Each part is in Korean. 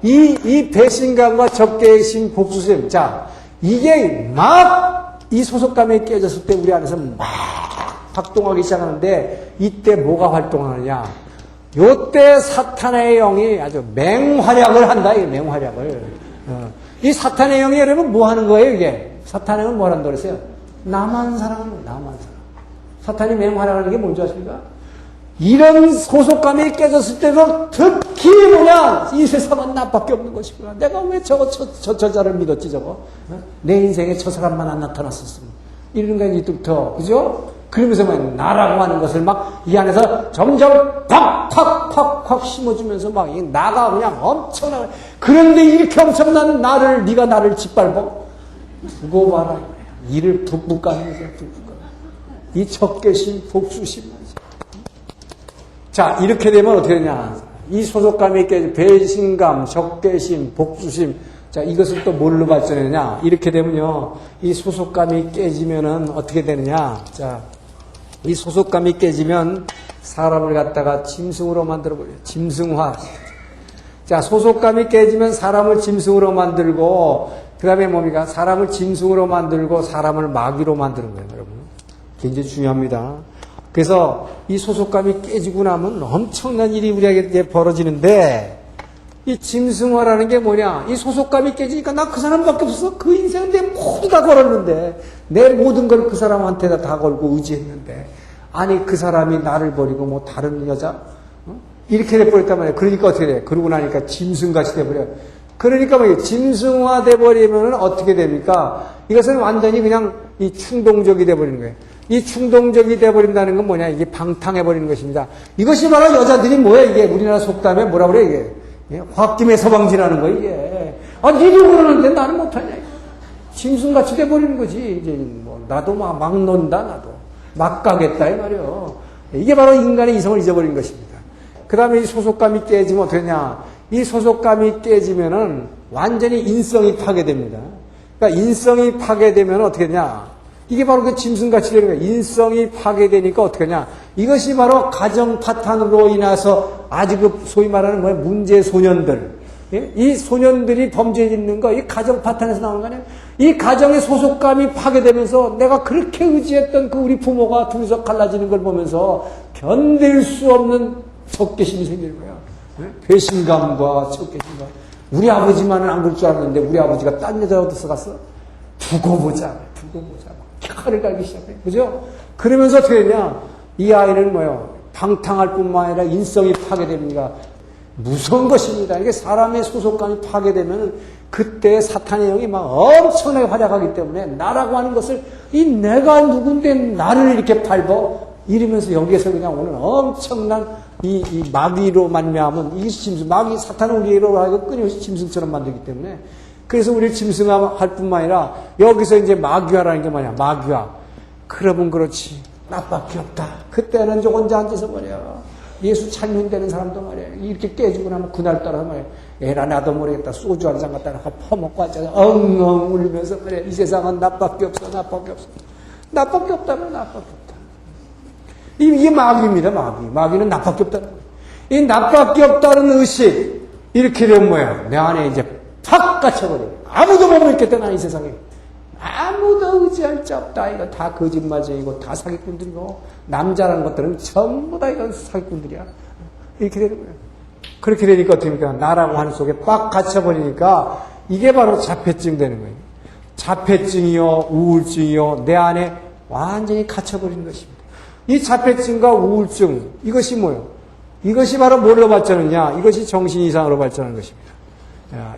이 배신감과 적개심, 복수심. 자, 이게 막 이 소속감이 깨졌을 때 우리 안에서 막 활동하기 시작하는데 이때 뭐가 활동하느냐. 요때 사탄의 영이 아주 맹활약을 한다. 이 맹활약을. 이 사탄의 영이 여러분 뭐 하는 거예요, 이게? 사탄의 영은 뭘 한다고 그랬어요? 나만 사랑하는 거예요, 나만 사랑. 사탄이 맹활약하는 게 뭔지 아십니까? 이런 소속감이 깨졌을 때도 특히 뭐냐, 이 세상은 나밖에 없는 것이구나. 내가 왜 저 자를 믿었지, 저거? 내 인생에 저 사람만 안 나타났었으면. 이런 거 이때부터, 그죠? 그러면서 막 나라고 하는 것을 막 이 안에서 점점 콱콱콱콱 심어주면서 막 나가 그냥 엄청나게. 그런데 이렇게 엄청난 나를, 네가 나를 짓밟아? 두고 봐라. 이를 북북 가는 거죠, 북북 가는. 이 적개심, 복수심. 자, 이렇게 되면 어떻게 되냐. 이 소속감이 깨져 배신감, 적개심, 복수심. 자, 이것을 또 뭘로 발전하느냐. 이렇게 되면요. 이 소속감이 깨지면은 어떻게 되느냐. 자, 이 소속감이 깨지면 사람을 갖다가 짐승으로 만들어버려요. 짐승화. 자, 소속감이 깨지면 사람을 짐승으로 만들고, 그 다음에 뭡니까? 사람을 짐승으로 만들고, 사람을 마귀로 만드는 거예요, 여러분. 굉장히 중요합니다. 그래서 이 소속감이 깨지고 나면 엄청난 일이 우리에게 이제 벌어지는데, 이 짐승화라는 게 뭐냐? 이 소속감이 깨지니까 나 그 사람밖에 없어. 그 인생은 내 모두 다 걸었는데, 내 모든 걸 그 사람한테 다 걸고 의지했는데, 아니 그 사람이 나를 버리고 뭐 다른 여자? 이렇게 돼버렸단 말이에요. 그러니까 어떻게 돼? 그러고 나니까 짐승같이 돼버려요. 그러니까 뭐 짐승화 돼버리면 어떻게 됩니까? 이것은 완전히 그냥 이 충동적이 돼버리는 거예요. 이 충동적이 돼버린다는 건 뭐냐? 이게 방탕해버리는 것입니다. 이것이 바로 여자들이 뭐야? 이게 우리나라 속담에 뭐라 그래? 이게 홧김에 서방지라는 거 이게. 아, 니도 그러는데 나는 못하냐? 짐승같이 돼버리는 거지. 이제 뭐 나도 막 논다 나도 막 가겠다 이 말이요. 이게 바로 인간의 이성을 잊어버린 것입니다. 그 다음에 이 소속감이 깨지면 어떻게 되냐? 이 소속감이 깨지면은 완전히 인성이 파괴됩니다. 그러니까 인성이 파괴되면 어떻게 되냐? 이게 바로 그 짐승같이 되는 거예요. 인성이 파괴되니까 어떻게 하냐. 이것이 바로 가정 파탄으로 인해서 아주 그 소위 말하는 뭐예요? 문제 소년들. 예? 이 소년들이 범죄에 짓는 거, 이 가정 파탄에서 나오는 거 아니에요? 이 가정의 소속감이 파괴되면서 내가 그렇게 의지했던 그 우리 부모가 둘이서 갈라지는 걸 보면서 견딜 수 없는 적개심이 생기는 거예요. 예? 배신감과 적개심과. 우리 아버지만은 안 그럴 줄 알았는데 우리 아버지가 딴 여자 어디서 갔어? 두고 보자. 칼을 갈기 시작해. 그죠? 그러면서 어떻게 되냐? 이 아이는 뭐요? 방탕할 뿐만 아니라 인성이 파괴됩니다. 무서운 것입니다. 이게 사람의 소속감이 파괴되면 그때 사탄의 영이 막 엄청나게 활약하기 때문에 나라고 하는 것을 이 내가 누군데 나를 이렇게 밟어? 이러면서 여기에서 그냥 오는 엄청난 이 마귀로 만나면 이 짐승, 마귀 사탄은 우리로 하여금 끊임없이 짐승처럼 만들기 때문에 그래서 우리를 짐승할 뿐만 아니라 여기서 이제 마귀화라는 게 뭐냐? 마귀화. 그러면 그렇지. 나밖에 없다. 그때는 저 혼자 앉아서 말이야. 예수 찬양되는 사람도 말이야. 이렇게 깨지고 나면 그날따라 말이야. 에라 나도 모르겠다. 소주 한 잔 갖다가 퍼먹고 앉아서 엉엉 울면서 말이야. 이 세상은 나밖에 없어. 나밖에 없어. 나밖에 없다면 나밖에 없다. 이게 마귀입니다. 마귀는 나밖에 없다는 거예요. 이 나밖에 없다는 의식. 이렇게 되면 뭐야? 내 안에 이제 팍 갇혀버려. 아무도 못 믿겠다, 나 이 세상에. 아무도 의지할 자 없다. 이거 다 거짓말쟁이고, 다 사기꾼들이고, 남자라는 것들은 전부 다 이건 사기꾼들이야. 이렇게 되는 거예요. 그렇게 되니까 어떻게 됩니까? 나라고 하는 속에 빡 갇혀버리니까, 이게 바로 자폐증 되는 거예요. 자폐증이요, 우울증이요, 내 안에 완전히 갇혀버리는 것입니다. 이 자폐증과 우울증, 이것이 뭐예요? 이것이 바로 뭘로 발전하느냐? 이것이 정신 이상으로 발전하는 것입니다.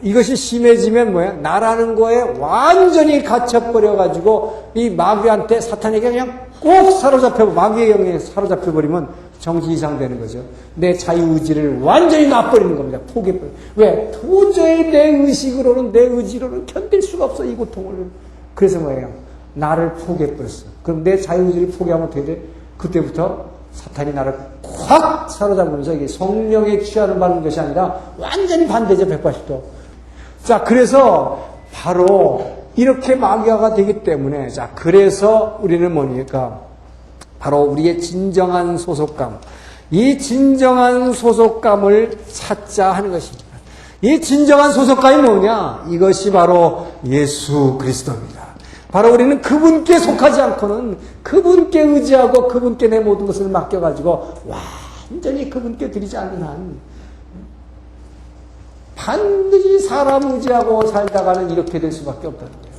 이것이 심해지면 뭐야? 나라는 거에 완전히 갇혀버려가지고 이 마귀한테 사탄에게 그냥 꼭 마귀의 영향에 사로잡혀버리면 정신 이상 되는 거죠. 내 자유의지를 완전히 놔버리는 겁니다. 포기해버려. 왜? 도저히 내 의식으로는, 내 의지로는 견딜 수가 없어, 이 고통을. 그래서 뭐예요? 나를 포기해버렸어. 그럼 내 자유의지를 포기하면 어떻게 돼? 그때부터 사탄이 나를 확 사로잡으면서 이게 성령의 취하를 받는 것이 아니라 완전히 반대죠, 180도. 자, 그래서 바로 이렇게 마귀화가 되기 때문에, 자, 그래서 우리는 뭐니까? 바로 우리의 진정한 소속감. 이 진정한 소속감을 찾자 하는 것입니다. 이 진정한 소속감이 뭐냐? 이것이 바로 예수 그리스도입니다. 바로 우리는 그분께 속하지 않고는 그분께 의지하고 그분께 내 모든 것을 맡겨가지고 완전히 그분께 드리지 않는 한 반드시 사람 의지하고 살다가는 이렇게 될 수밖에 없다는 거예요.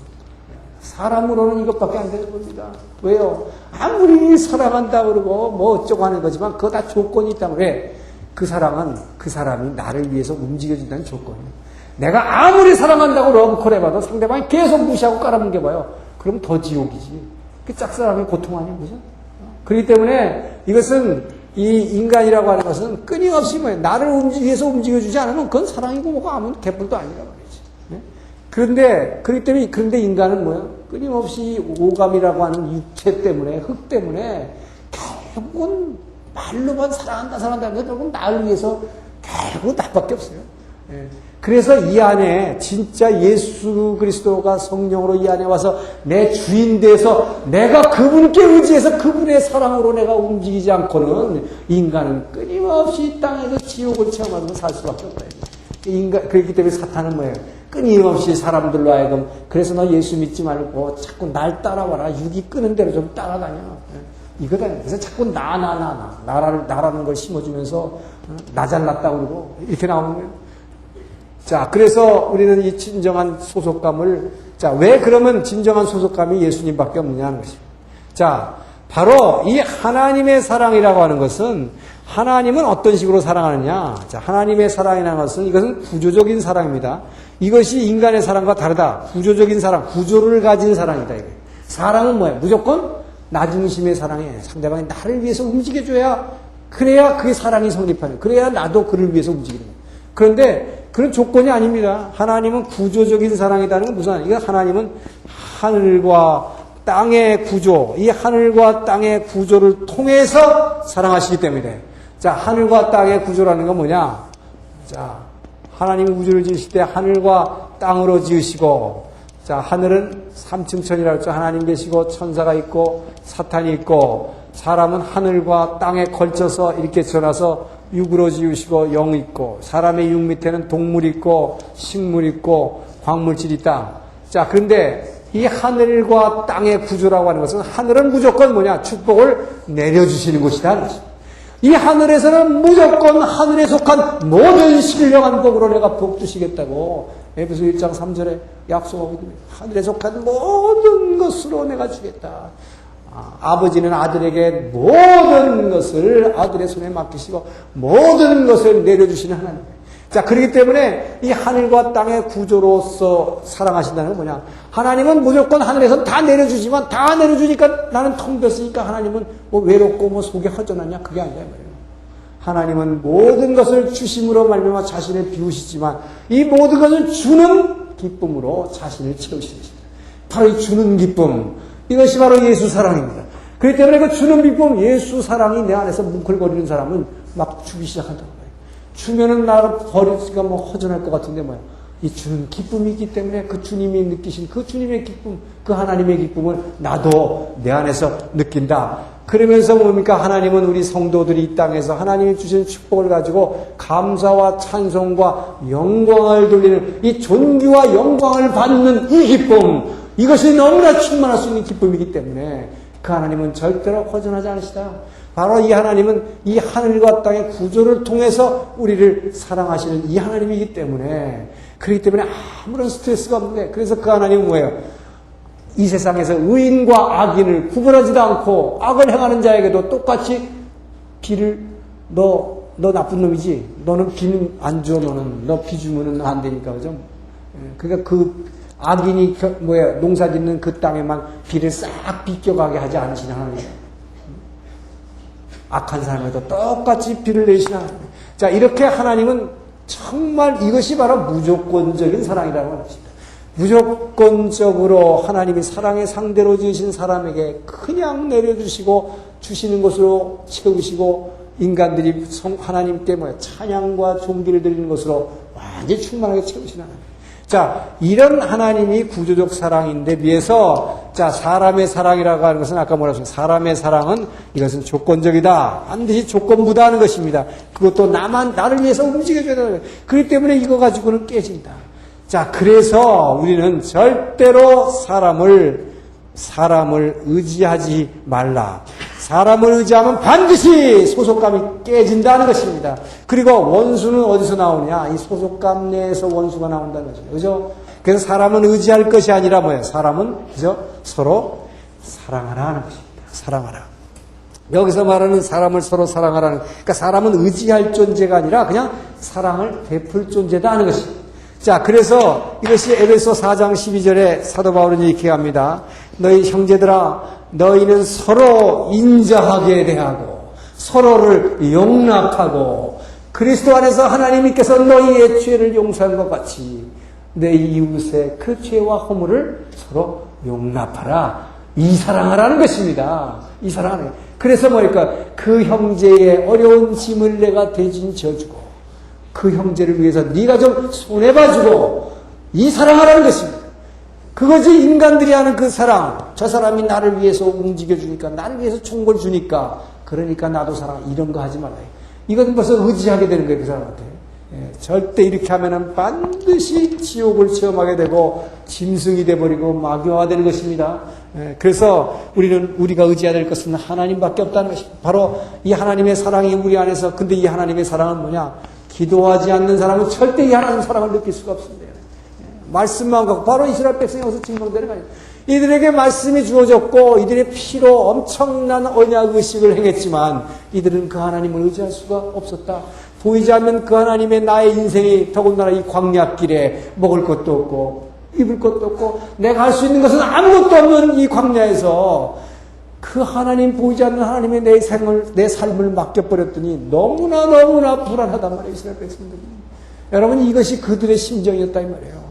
사람으로는 이것밖에 안 되는 겁니다. 왜요? 아무리 사랑한다 그러고 뭐 어쩌고 하는 거지만 그거 다 조건이 있다면 왜? 그 사람이 나를 위해서 움직여준다는 조건이에요. 내가 아무리 사랑한다고 러브콜 해봐도 상대방이 계속 무시하고 깔아뭉개봐요. 그럼 더 지옥이지. 그 짝사랑의 고통 아니에요, 그죠? 그렇기 때문에 이것은 이 인간이라고 하는 것은 끊임없이 나를 위해서 움직여주지 않으면 그건 사랑이고 뭐가 아무 개뿔도 아니란 말이지. 네? 그런데 인간은 뭐예요? 끊임없이 오감이라고 하는 육체 때문에, 흙 때문에 결국은 말로만 사랑한다. 결국은 나를 위해서 결국 나밖에 없어요. 예. 그래서 이 안에 진짜 예수 그리스도가 성령으로 이 안에 와서 내 주인 돼서 내가 그분께 의지해서 그분의 사랑으로 내가 움직이지 않고는 인간은 끊임없이 이 땅에서 지옥을 체험하면서 살 수밖에 없다. 그렇기 때문에 사탄은 뭐예요? 끊임없이 사람들로 하여금 그래서 너 예수 믿지 말고 자꾸 날 따라와라. 육이 끄는 대로 좀 따라다녀. 이거다. 그래서 자꾸 나라는 걸 심어주면서 나 잘났다 그러고 이렇게 나오는 거예요. 자, 그래서 우리는 이 진정한 소속감을, 자, 왜 그러면 진정한 소속감이 예수님밖에 없느냐 하는 것입니다. 자, 바로 이 하나님의 사랑이라고 하는 것은 하나님은 어떤 식으로 사랑하느냐. 자, 하나님의 사랑이라는 것은 이것은 구조적인 사랑입니다. 이것이 인간의 사랑과 다르다. 구조적인 사랑, 구조를 가진 사랑이다. 이게. 사랑은 뭐예요? 무조건 나 중심의 사랑이에요. 상대방이 나를 위해서 움직여줘야, 그래야 그게 사랑이 성립하는, 그래야 나도 그를 위해서 움직이는 거예요. 그런데 그런 조건이 아닙니다. 하나님은 구조적인 사랑이라는 건 무슨 말이에요? 하나님은 하늘과 땅의 구조, 이 하늘과 땅의 구조를 통해서 사랑하시기 때문에. 자, 하늘과 땅의 구조라는 건 뭐냐? 자, 하나님이 우주를 지으실 때 하늘과 땅으로 지으시고, 자, 하늘은 삼층천이라고 했죠. 하나님 계시고, 천사가 있고, 사탄이 있고, 사람은 하늘과 땅에 걸쳐서 이렇게 지어놔서 육으로 지으시고 영 있고 사람의 육 밑에는 동물 있고 식물 있고 광물질 있다. 자, 그런데 이 하늘과 땅의 구조라고 하는 것은 하늘은 무조건 뭐냐? 축복을 내려주시는 곳이다. 이 하늘에서는 무조건 하늘에 속한 모든 신령한 복으로 내가 복 주시겠다고 에베소 1장 3절에 약속하고 있습니다. 하늘에 속한 모든 것으로 내가 주겠다. 아버지는 아들에게 모든 것을 아들의 손에 맡기시고 모든 것을 내려주시는 하나님. 자, 그렇기 때문에 이 하늘과 땅의 구조로서 사랑하신다는 건 뭐냐? 하나님은 무조건 하늘에서 다 내려주지만 다 내려주니까 나는 텅 빈었으니까 하나님은 뭐 외롭고 뭐 속이 허전하냐? 그게 아니라 말이에요. 하나님은 모든 것을 주심으로 말미암아 자신을 비우시지만 이 모든 것을 주는 기쁨으로 자신을 채우시는 것입니다. 바로 이 주는 기쁨. 이것이 바로 예수 사랑입니다. 그렇기 때문에 그 주는 기쁨, 예수 사랑이 내 안에서 뭉클거리는 사람은 막 주기 시작한다는 거예요. 주면은 나를 버리니까 뭐 허전할 것 같은데 뭐야. 이 주는 기쁨이 있기 때문에 그 주님이 느끼신 그 주님의 기쁨, 그 하나님의 기쁨을 나도 내 안에서 느낀다. 그러면서 뭡니까? 하나님은 우리 성도들이 이 땅에서 하나님이 주신 축복을 가지고 감사와 찬송과 영광을 돌리는 이 존귀와 영광을 받는 이 기쁨, 이것이 너무나 충만할 수 있는 기쁨이기 때문에 그 하나님은 절대로 허전하지 않으시다. 바로 이 하나님은 이 하늘과 땅의 구조를 통해서 우리를 사랑하시는 이 하나님이기 때문에, 그렇기 때문에 아무런 스트레스가 없는데, 그래서 그 하나님은 뭐예요? 이 세상에서 의인과 악인을 구분하지도 않고 악을 행하는 자에게도 똑같이 비를 너 나쁜 놈이지, 너는 비는 안 줘, 너 비 주면은 안 되니까, 그죠? 그러니까 그 악인이 농사 짓는 그 땅에만 비를 싹 비껴가게 하지 않으시는 하나님. 악한 사람에도 똑같이 비를 내시는 하나님. 자, 이렇게 하나님은 정말 이것이 바로 무조건적인 사랑이라고 하는 것입니다. 무조건적으로 하나님이 사랑의 상대로 지으신 사람에게 그냥 내려주시고 주시는 것으로 채우시고 인간들이 하나님 때문에 찬양과 존귀를 드리는 것으로 완전히 충만하게 채우시는 하나님. 자, 이런 하나님이 구조적 사랑인데 비해서 자, 사람의 사랑이라고 하는 것은 아까 뭐라고 했습니까? 사람의 사랑은 이것은 조건적이다. 반드시 조건부다하는 것입니다. 그것도 나를 위해서 움직여줘야 되는 거예요. 그렇기 때문에 이거 가지고는 깨진다. 자, 그래서 우리는 절대로 사람을 의지하지 말라. 사람을 의지하면 반드시 소속감이 깨진다는 것입니다. 그리고 원수는 어디서 나오냐? 이 소속감 내에서 원수가 나온다는 거죠. 그죠? 그래서 사람은 의지할 것이 아니라 뭐예요? 사람은, 그죠? 서로 사랑하라 하는 것입니다. 사랑하라. 여기서 말하는 사람을 서로 사랑하라는, 그러니까 사람은 의지할 존재가 아니라 그냥 사랑을 베풀 존재다 하는 것입니다. 자, 그래서 이것이 에베소 4장 12절에 사도 바울은 이렇게 합니다. 너희 형제들아, 너희는 서로 인자하게 대하고 서로를 용납하고 그리스도 안에서 하나님께서 너희의 죄를 용서한 것 같이 내 이웃의 그 죄와 허물을 서로 용납하라. 이 사랑하라는 것입니다. 이 사랑하는. 그래서 뭐니까 그 형제의 어려운 짐을 내가 대신 져주고 그 형제를 위해서 네가 좀 손해봐주고 이 사랑하라는 것입니다. 그것이 인간들이 하는 그 사랑. 저 사람이 나를 위해서 움직여주니까, 나를 위해서 총걸 주니까, 그러니까 나도 사랑. 이런 거 하지 말라. 이것은 벌써 의지하게 되는 거예요, 그 사람한테. 절대 이렇게 하면은 반드시 지옥을 체험하게 되고 짐승이 돼버리고 마귀화가 되는 것입니다. 그래서 우리가 의지해야 될 것은 하나님밖에 없다는 것입니다. 바로 이 하나님의 사랑이 우리 안에서. 근데 이 하나님의 사랑은 뭐냐? 기도하지 않는 사람은 절대 이 하나님의 사랑을 느낄 수가 없습니다. 말씀만 갖고 바로 이스라엘 백성이 여기서 증명되는 거예요. 이들에게 말씀이 주어졌고 이들의 피로 엄청난 언약 의식을 행했지만 이들은 그 하나님을 의지할 수가 없었다. 보이지 않는 그 하나님의 나의 인생이 더군다나 이 광야길에 먹을 것도 없고 입을 것도 없고 내가 할 수 있는 것은 아무것도 없는 이 광야에서 그 하나님, 보이지 않는 하나님의 내 삶을 맡겨버렸더니 너무나 불안하단 말이에요, 이스라엘 백성들이. 여러분, 이것이 그들의 심정이었다 이 말이에요.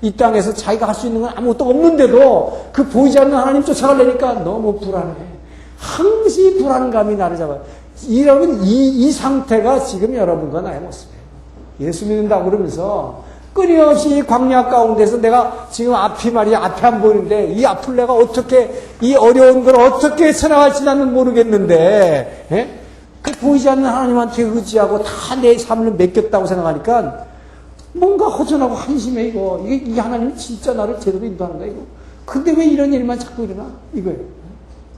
이 땅에서 자기가 할 수 있는 건 아무것도 없는데도 그 보이지 않는 하나님 쫓아가려니까 너무 불안해. 항시 불안감이 나를 잡아요. 여러분, 이 상태가 지금 여러분과 나의 모습이에요. 예수 믿는다고 그러면서 끊임없이 이 광야 가운데서 내가 지금 앞이 안 보이는데 이 앞을 내가 어떻게, 이 어려운 걸 어떻게 헤쳐나갈지 나는 모르겠는데, 그 보이지 않는 하나님한테 의지하고 다 내 삶을 맡겼다고 생각하니까 뭔가 허전하고 한심해, 이거. 이 하나님이 진짜 나를 제대로 인도하는가, 이거. 근데 왜 이런 일만 자꾸 일어나? 이거예요.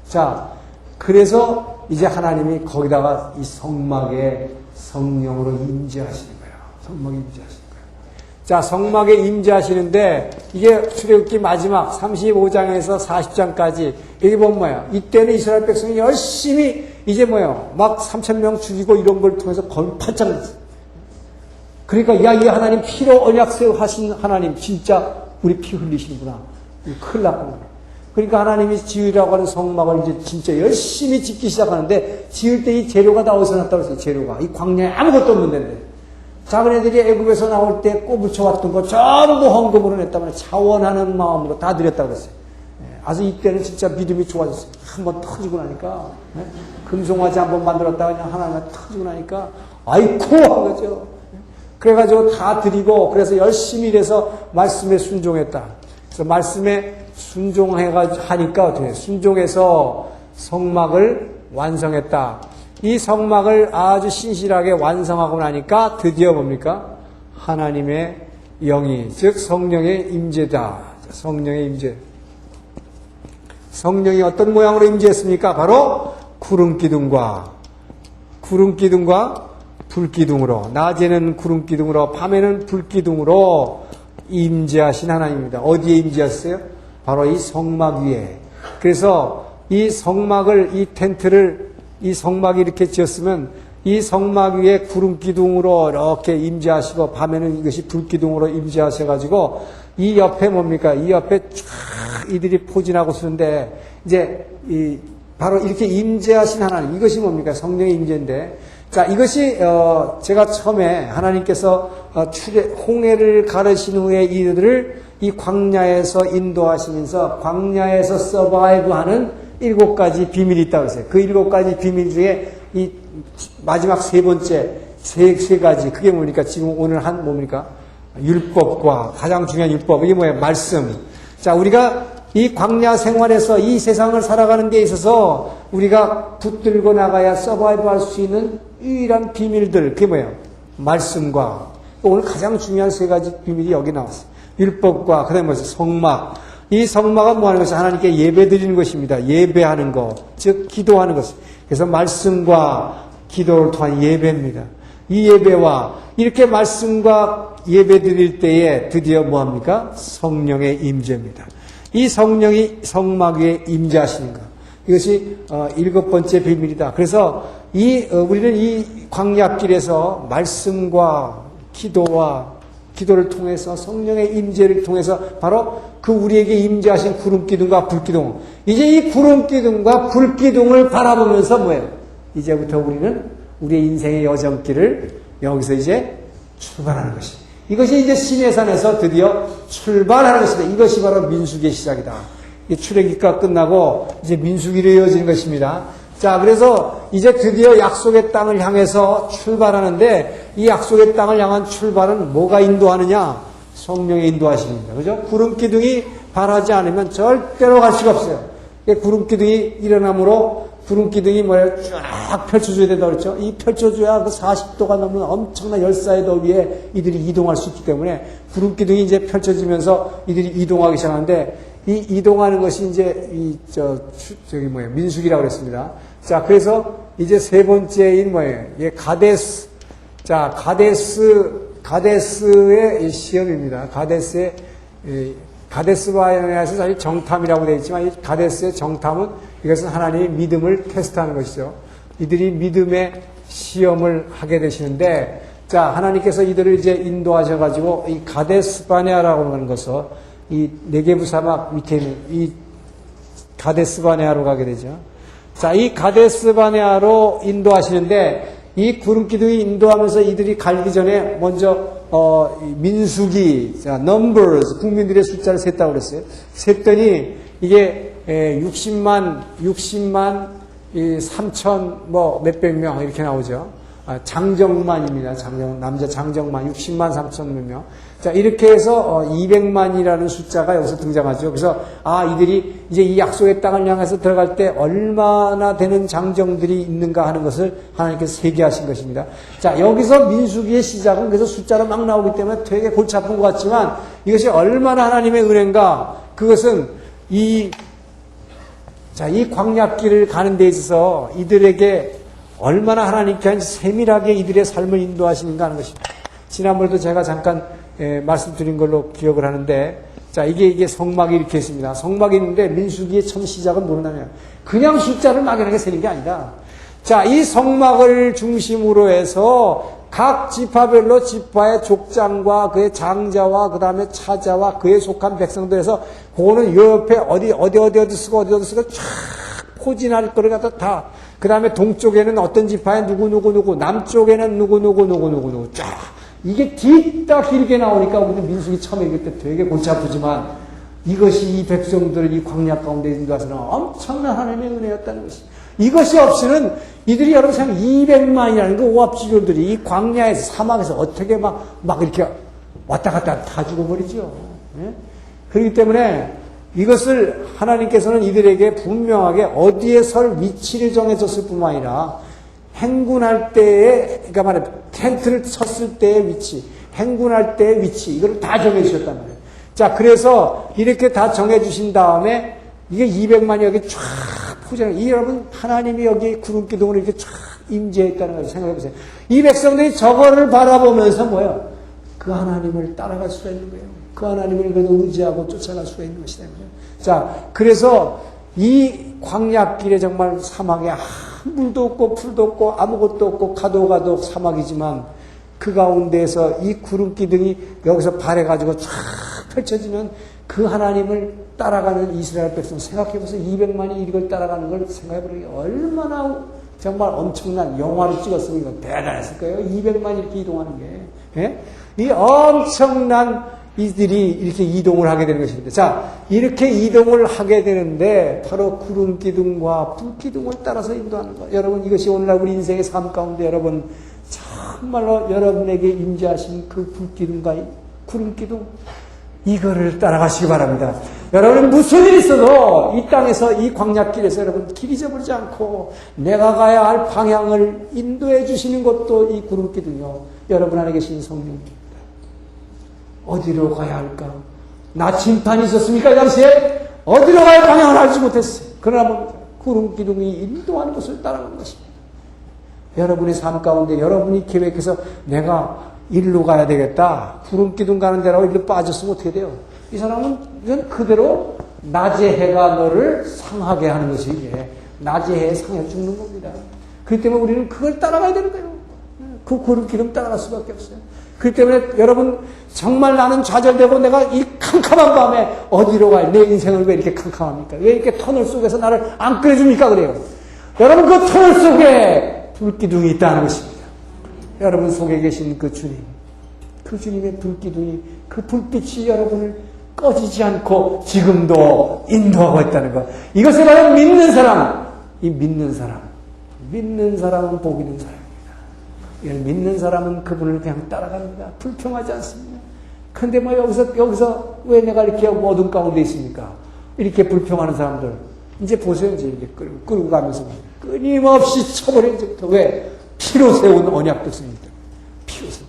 자, 그래서 이제 하나님이 거기다가 이 성막에 성령으로 임재하시는 거예요. 성막에 임재하시는 거예요. 자, 성막에 임재하시는데, 이게 출애굽기 마지막 35장에서 40장까지, 여기 보면 뭐야? 이때는 이스라엘 백성이 열심히, 이제 뭐야? 막 3,000명 죽이고 이런 걸 통해서 팔짱 났어요. 그러니까, 야, 이 하나님 피로 언약세워 하신 하나님, 진짜 우리 피 흘리시는구나. 큰일 났구나. 그러니까 하나님이 지으라고 하는 성막을 이제 진짜 열심히 짓기 시작하는데, 지을 때 이 재료가 다 어디서 났다고 했어요, 재료가. 이 광야에 아무것도 없는 데인데. 작은 애들이 애굽에서 나올 때 꼬부쳐왔던 거 전부 헌금으로 냈다면 자원하는 마음으로 다 드렸다고 그랬어요. 아주 이때는 진짜 믿음이 좋아졌어요. 한번 터지고 나니까, 금송아지 한번 만들었다가 그냥 하나가 터지고 나니까, 아이쿠! 한 거죠. 그래가지고 다 드리고, 그래서 열심히 일해서 말씀에 순종했다. 그래서 말씀에 하니까 어떻게, 순종해서 성막을 완성했다. 이 성막을 아주 신실하게 완성하고 나니까 드디어 뭡니까? 하나님의 영이, 즉 성령의 임재다. 성령의 임재. 성령이 어떤 모양으로 임재했습니까? 바로 구름기둥과 불기둥으로, 낮에는 구름기둥으로, 밤에는 불기둥으로 임재하신 하나님입니다. 어디에 임재하셨어요? 바로 이 성막 위에. 그래서 이 성막을, 이 텐트를, 이 성막이 이렇게 지었으면 이 성막 위에 구름기둥으로 이렇게 임재하시고 밤에는 이것이 불기둥으로 임재하셔가지고 이 옆에 뭡니까? 이 옆에 쫙 이들이 포진하고 쓰는데 이제 바로 이렇게 임재하신 하나님, 이것이 뭡니까? 성령의 임재인데, 자, 이것이 제가 처음에 하나님께서 홍해를 가르신 후에 이들을 이 광야에서 인도하시면서 광야에서 서바이브하는 7가지 비밀이 있다고 했어요. 그 7가지 비밀 중에 이 마지막 세 번째 세 가지, 그게 뭡니까? 지금 오늘 한 뭡니까? 율법과 가장 중요한 율법, 이게 뭐예요? 말씀. 자, 우리가 이 광야 생활에서 이 세상을 살아가는 데 있어서 우리가 붙들고 나가야 서바이브 할 수 있는 유일한 비밀들, 그게 뭐예요? 말씀과, 오늘 가장 중요한 세 가지 비밀이 여기 나왔어요. 율법과, 그 다음에 성막. 이 성막은 뭐 하는 것이 하나님께 예배 드리는 것입니다. 예배하는 것, 즉, 기도하는 것. 그래서 말씀과 기도를 통한 예배입니다. 이 예배와 이렇게 말씀과 예배 드릴 때에 드디어 뭐 합니까? 성령의 임재입니다. 이 성령이 성막 위에 임재하시는 것. 이것이 7번째 비밀이다. 그래서 우리는 이 광야길에서 말씀과 기도를 통해서 성령의 임재를 통해서 바로 그 우리에게 임재하신 구름기둥과 불기둥. 이제 이 구름기둥과 불기둥을 바라보면서 뭐예요? 이제부터 우리는 우리의 인생의 여정길을 여기서 이제 출발하는 것입니다. 이것이 이제 시내산에서 드디어 출발하는 것입니다. 이것이 바로 민수기의 시작이다. 출애굽기가 끝나고 이제 민수기로 이어지는 것입니다. 자, 그래서 이제 드디어 약속의 땅을 향해서 출발하는데 이 약속의 땅을 향한 출발은 뭐가 인도하느냐? 성령의 인도하심입니다. 그죠? 구름기둥이 발하지 않으면 절대로 갈 수가 없어요. 구름기둥이 일어나므로 구름기둥이 뭐예요? 쫙 펼쳐줘야 된다고 그랬죠? 이 펼쳐줘야 그 40도가 넘는 엄청난 열사의 더위에 이들이 이동할 수 있기 때문에 구름기둥이 이제 펼쳐지면서 이들이 이동하기 시작하는데 이 이동하는 것이 이제 민수기라고 그랬습니다. 자, 그래서 이제 세 번째인 뭐예요? 가데스. 자, 가데스의 시험입니다. 가데스 바네아에서 사실 정탐이라고 되어 있지만 이 가데스의 정탐은 이것은 하나님의 믿음을 테스트하는 것이죠. 이들이 믿음의 시험을 하게 되시는데, 자, 하나님께서 이들을 이제 인도하셔가지고 이 가데스 바네아라고 하는 것을 이 네게부 사막 밑에 있는 이 가데스 바네아로 가게 되죠. 자, 이 가데스 바네아로 인도하시는데 이 구름기둥이 인도하면서 이들이 가기 전에 먼저 민수기, 자, numbers, 국민들의 숫자를 셌다고 그랬어요. 셌더니 이게 60만 3천 몇백 명 이렇게 나오죠. 장정만입니다. 남자 장정만 60만 3천 몇 명. 자, 이렇게 해서 200만이라는 숫자가 여기서 등장하죠. 그래서 이들이 이제 이 약속의 땅을 향해서 들어갈 때 얼마나 되는 장정들이 있는가 하는 것을 하나님께서 세계하신 것입니다. 자, 여기서 민수기의 시작은 그래서 숫자로 막 나오기 때문에 되게 골치 아픈 것 같지만 이것이 얼마나 하나님의 은혜인가, 그것은 이 광야길을 가는 데 있어서 이들에게 얼마나 하나님께 세밀하게 이들의 삶을 인도하시는가 하는 것입니다. 지난번에도 제가 잠깐 말씀드린 걸로 기억을 하는데, 자, 이게 성막이 이렇게 있습니다. 성막이 있는데 민수기의 처음 시작은 뭐냐면 그냥 숫자를 막연하게 세는 게 아니다. 자, 이 성막을 중심으로 해서 각 지파별로 지파의 족장과 그의 장자와 그 다음에 차자와 그에 속한 백성들에서 그거는 요 옆에 어디 쓰고 쫙 포진할 거를 갖다 다, 그 다음에 동쪽에는 어떤 지파에 누구, 남쪽에는 누구, 쫙. 이게 뒤따 길게 나오니까 우리는 민수기 처음에 읽을 때 되게 골치 아프지만 이것이 이 백성들을 이 광야 가운데 인도하서는 엄청난 하나님의 은혜였다는 것입니다. 이것이 없이는 이들이 여러분 생각 200만이라는 그 오합지졸들이 이 광야에서 사막에서 어떻게 막 이렇게 왔다 갔다 다 죽어버리죠. 예? 그렇기 때문에 이것을 하나님께서는 이들에게 분명하게 어디에 설 위치를 정해줬을 뿐만 아니라 행군할 때에, 그러니까 말해 텐트를 쳤을 때의 위치, 행군할 때의 위치, 이걸 다 정해주셨단 말이에요. 자, 그래서 이렇게 다 정해주신 다음에 이게 200만이 여기 쫙 포장해. 이 여러분, 하나님이 여기 구름기둥으로 이렇게 쫙 임재했다는 걸 생각해보세요. 이 백성들이 저거를 바라보면서 뭐예요? 그 하나님을 따라갈 수가 있는 거예요. 그 하나님을 그래도 의지하고 쫓아갈 수가 있는 것이다. 자, 그래서 이 광야길에 정말 사막에 물도 없고 풀도 없고 아무것도 없고 가도 사막이지만 그 가운데에서 이 구름기둥이 여기서 발해가지고 쫙 펼쳐지는 그 하나님을 따라가는 이스라엘 백성 생각해보세요. 200만이 이걸 따라가는 걸 생각해보니까 얼마나 정말 엄청난 영화를 찍었으면 이거 대단했을 거예요. 200만이 이렇게 이동하는 게. 예? 이 엄청난 이들이 이렇게 이동을 하게 되는 것입니다. 자, 이렇게 이동을 하게 되는데 바로 구름기둥과 불기둥을 따라서 인도하는 것. 여러분, 이것이 오늘날 우리 인생의 삶 가운데 여러분 정말로 여러분에게 임재하신 그 불기둥과 구름기둥, 이거를 따라가시기 바랍니다. 여러분 무슨 일이 있어도 이 땅에서 이 광야길에서 여러분 길 잊어버리지 않고 내가 가야 할 방향을 인도해 주시는 것도 이 구름기둥이요. 여러분 안에 계신 성령입니다. 어디로 가야 할까? 나 심판이 있었습니까? 이 당시에? 어디로 가야 방향을 알지 못했어요. 그러나 구름기둥이 인도하는 것을 따라가는 것입니다. 여러분의 삶 가운데 여러분이 계획해서 내가 일로 가야 되겠다. 구름기둥 가는 데라고 일로 빠졌으면 어떻게 돼요? 이 사람은 이건 그대로 낮의 해가 너를 상하게 하는 것이 이게 낮의 해에 상해 죽는 겁니다. 그렇기 때문에 우리는 그걸 따라가야 되는 거예요. 그 구름기둥 따라갈 수밖에 없어요. 그렇기 때문에 여러분 정말 나는 좌절되고 내가 이 캄캄한 밤에 어디로 가야 내 인생을 왜 이렇게 캄캄합니까? 왜 이렇게 터널 속에서 나를 안 끌어줍니까? 그래요. 여러분 그 터널 속에 불기둥이 있다는 것입니다. 여러분 속에 계신 그 주님, 그 주님의 불기둥이 그 불빛이 여러분을 꺼지지 않고 지금도 인도하고 있다는 것. 이것을 바로 믿는 사람, 이 믿는 사람은 복 있는 사람입니다. 이걸 믿는 사람은 그분을 그냥 따라갑니다. 불평하지 않습니다. 근데 뭐 여기서 왜 내가 이렇게 어둠 가운데 있습니까? 이렇게 불평하는 사람들. 이제 보세요. 이제 이렇게 끌고 가면서 끊임없이 쳐버려. 이제부터. 왜? 피로 세운 언약 됐습니다. 피로 세운.